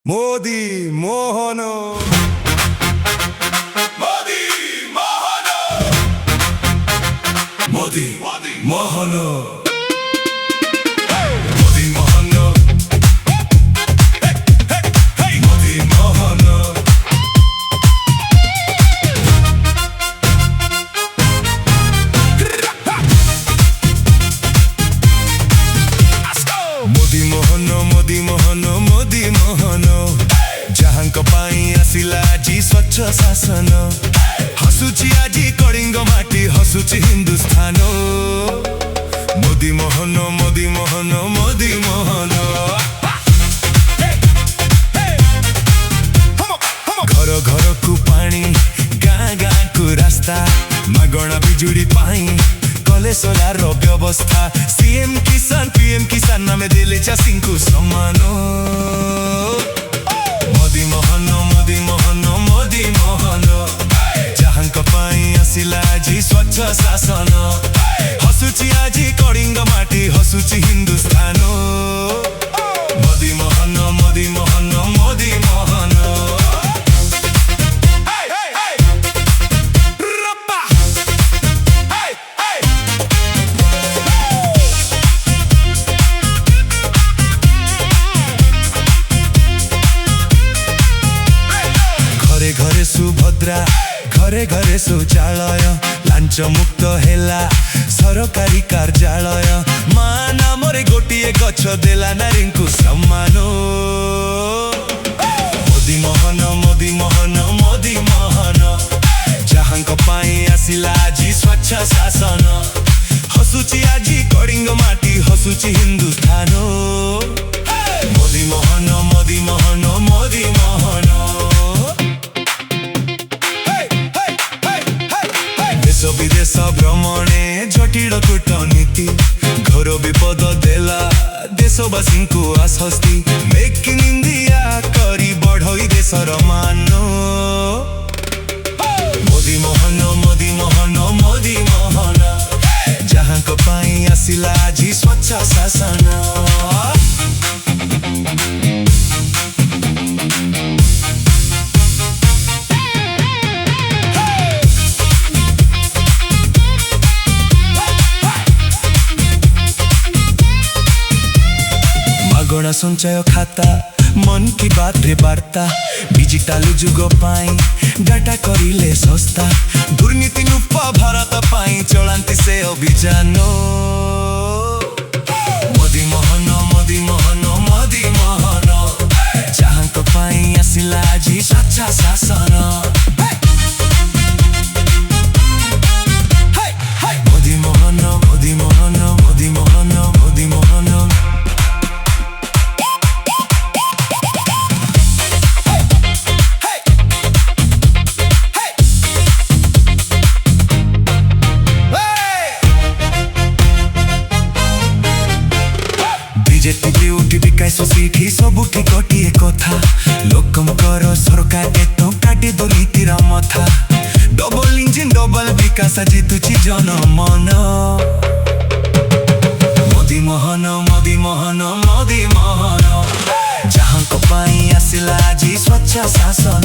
मोदी मोहन मोदी मोहन मोदी मोहन मोदी मोहन मोदी मोहन मोदी मोहन मोदी मोहन मोदी मोहन जहांक पाई आसिला जी स्वच्छ शासन हसुची आजी कलिंग माटी हसुची हिंदुस्तान मोदी मोहन मोदी मोहन मोदी मोहन घर घर को पानी गाँ गाँ को रास्ता मागणा बिजुड़ी पाई कले सोलार व्यवस्था सीएम किसान पीएम किसान नामे देले चाषी को सम्मान मोदी मोहन मोदी मोहन मोदी मोहन जहांक पाई आसिला जी स्वच्छ शासन हसुची आजी कलिंग माटी हसुची हिंदुस्तान मोदी मोहन मोदी मोहन मोदी मोहन घरे सुभद्रा घरे घरे शौचालय लांच मुक्त हेला सरकारी कार्यालय मां नामरे गोटिए गछ देला नारी को सम्मान मोदी मोहन मोदी मोहन मोदी मोहन जहांक पाई आसिला जी स्वच्छ शासन हसुची आजी कलिंग माटी हसुची हिंदुस्तान मोदी मोहन मोदी मोहन मोदी मोहन देश विदेश भ्रमणे जटिल कूटनीति घोर विपद देला देशवासी को आश्वस्ति मेक इन इंडिया करी बढ़ई देशर मान मोदी मोहन मोदी मोहन मोदी मोहन जहांक पाई आसिला जी स्वच्छ शासन मागणा संचय खाता मन की बात रे वार्ता डिजिटल जुग पाई डाटा करिले सस्ता दुर्नीति मुक्त भारत पाई चलांती से अभियान मोदी मोहन मोदी मोहन मोदी मोहन जहांक पाई आसिला जी स्वच्छ शासन मोदी मोहन मोदी मोहन मोदी मोहन मोदी मोहन सीठी सबुठी गोटे कथा लोकंकर सरकार एत काटे दुर्नीतिर मथा डबल इंजिन डबल विकास जितुची जनमन मोदी मोहन मोदी मोहन मोदी मोहन जहांक पाई आसिला जी स्वच्छ शासन